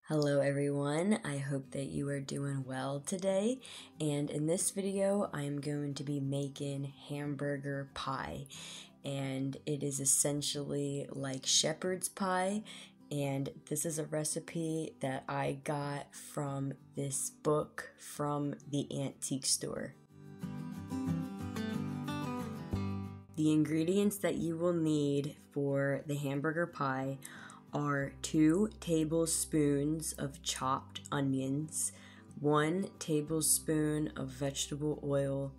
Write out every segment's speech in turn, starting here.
Hello everyone, I hope that you are doing well today, and in this video I am going to be making hamburger pie, and it is essentially like shepherd's pie, and this is a recipe that I got from this book from the antique store. The ingredients that you will need for the hamburger pie are 2 tablespoons of chopped onions, 1 tablespoon of vegetable oil,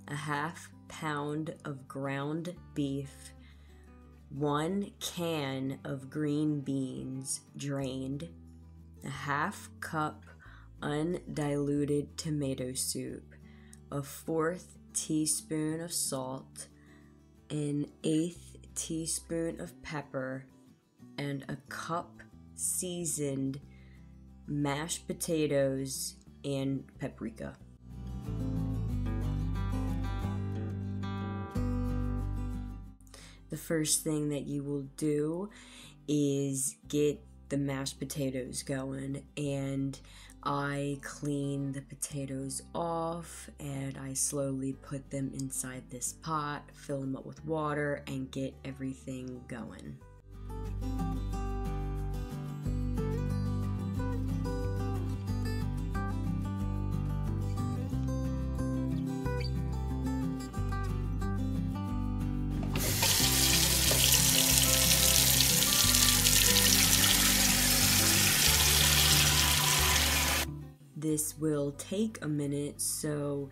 a half pound of ground beef, 1 can of green beans drained, a half cup undiluted tomato soup, a 1/4 teaspoon of salt, an 1/8 teaspoon of pepper, and a cup seasoned mashed potatoes and paprika. The first thing that you will do is get the mashed potatoes going, and I clean the potatoes off and I slowly put them inside this pot, fill them up with water, and get everything going. This will take a minute, so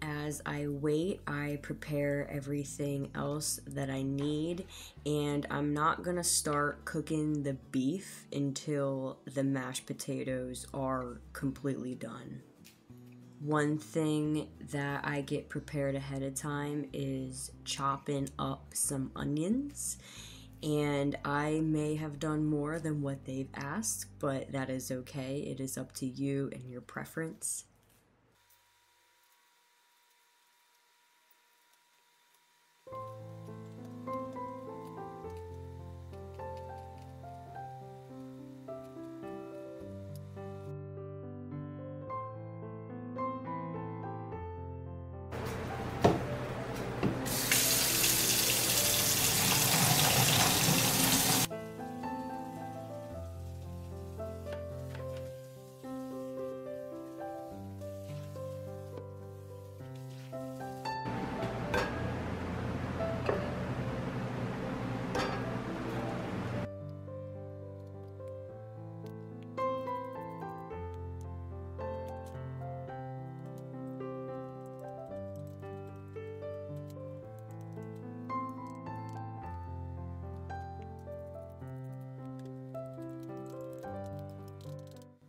as I wait, I prepare everything else that I need, and I'm not gonna start cooking the beef until the mashed potatoes are completely done. One thing that I get prepared ahead of time is chopping up some onions, and I may have done more than what they've asked, but that is okay. It is up to you and your preference.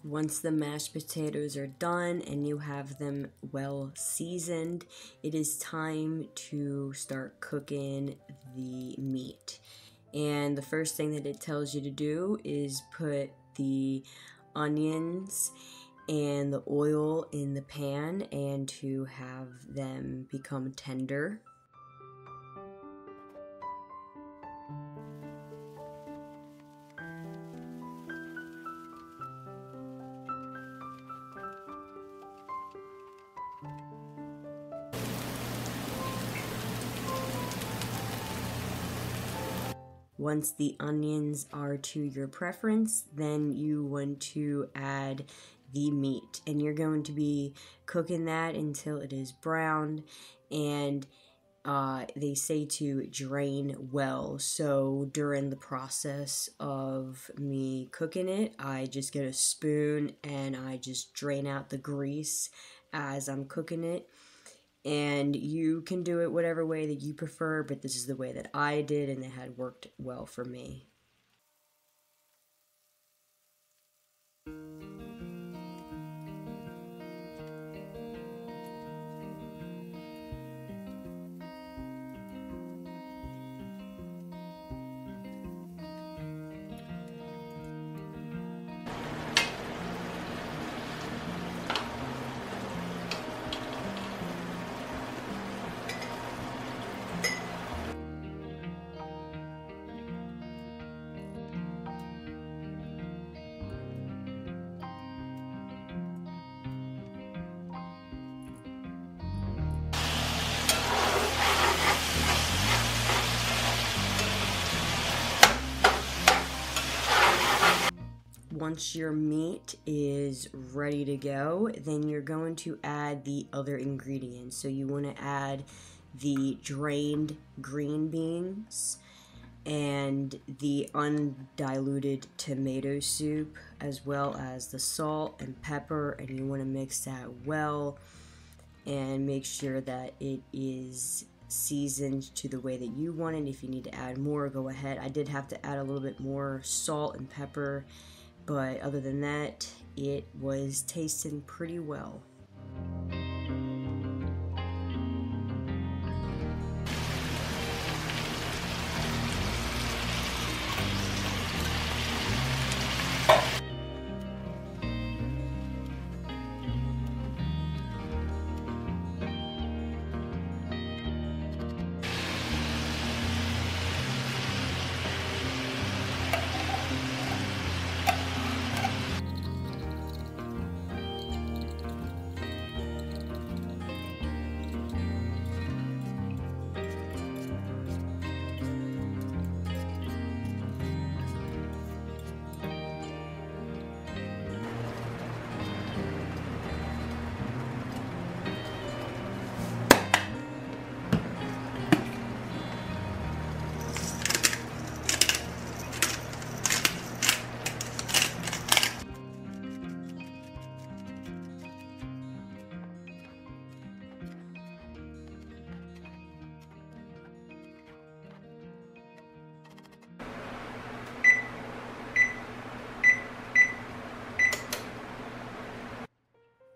Once the mashed potatoes are done and you have them well seasoned, it is time to start cooking the meat. And the first thing that it tells you to do is put the onions and the oil in the pan and to have them become tender. Once the onions are to your preference, then you want to add the meat, and you're going to be cooking that until it is browned, and they say to drain well. So during the process of me cooking it, I just get a spoon and I just drain out the grease as I'm cooking it. And you can do it whatever way that you prefer, but this is the way that I did, and it had worked well for me. once your meat is ready to go, then you're going to add the other ingredients. So you want to add the drained green beans and the undiluted tomato soup, as well as the salt and pepper, and you want to mix that well and make sure that it is seasoned to the way that you want it. If you need to add more, go ahead. I did have to add a little bit more salt and pepper, but other than that, it was tasting pretty well.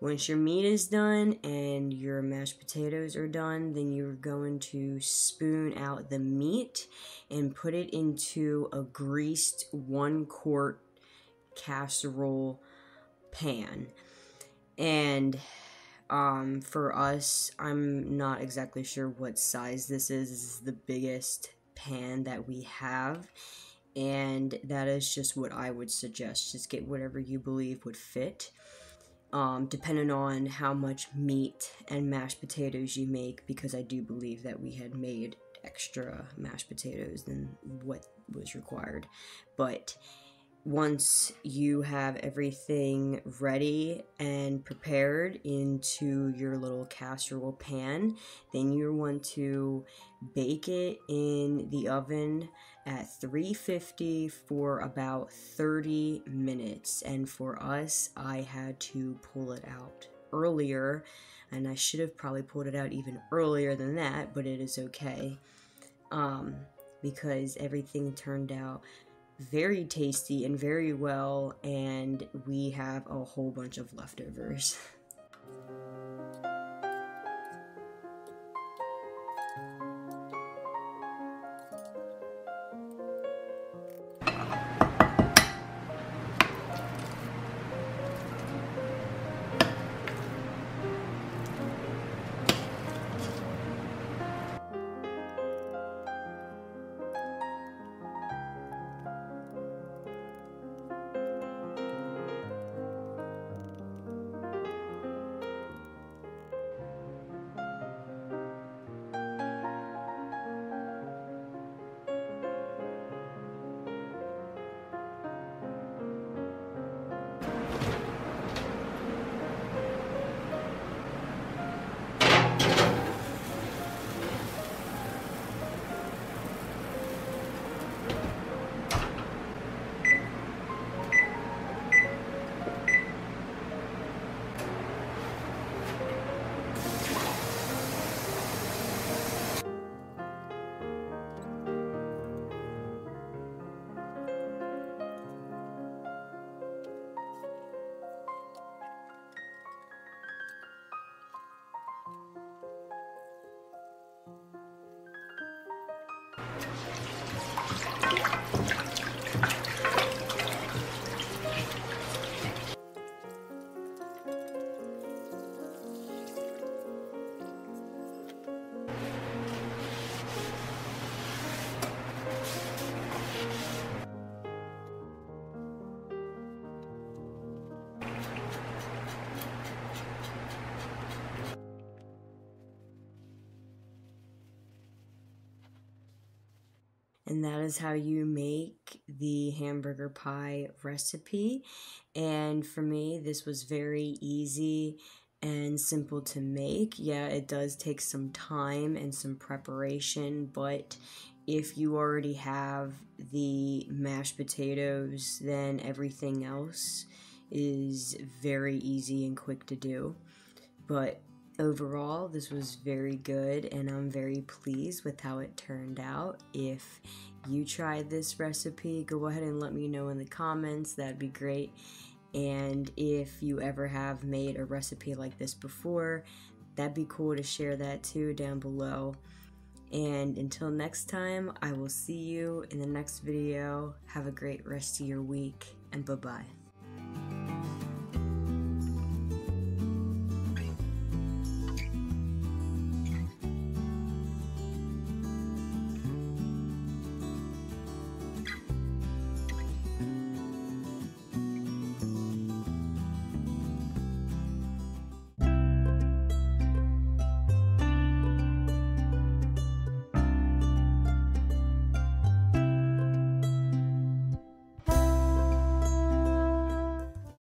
Once your meat is done and your mashed potatoes are done, then you're going to spoon out the meat and put it into a greased 1-quart casserole pan. And for us, I'm not exactly sure what size this is. This is the biggest pan that we have, and that is just what I would suggest. Just get whatever you believe would fit. Depending on how much meat and mashed potatoes you make, because I do believe that we had made extra mashed potatoes than what was required. But once you have everything ready and prepared into your little casserole pan, then you want to bake it in the oven at 350 for about 30 minutes. And for us, I had to pull it out earlier, and I should have probably pulled it out even earlier than that, but it is okay, because everything turned out very tasty and very well, and we have a whole bunch of leftovers. And that is how you make the hamburger pie recipe. And for me, this was very easy and simple to make. Yeah, it does take some time and some preparation, but if you already have the mashed potatoes, then everything else is very easy and quick to do. But overall, this was very good, and I'm very pleased with how it turned out. If you tried this recipe, go ahead and let me know in the comments. That'd be great. And if you ever have made a recipe like this before, that'd be cool to share that too down below. And until next time, I will see you in the next video. Have a great rest of your week, and bye-bye.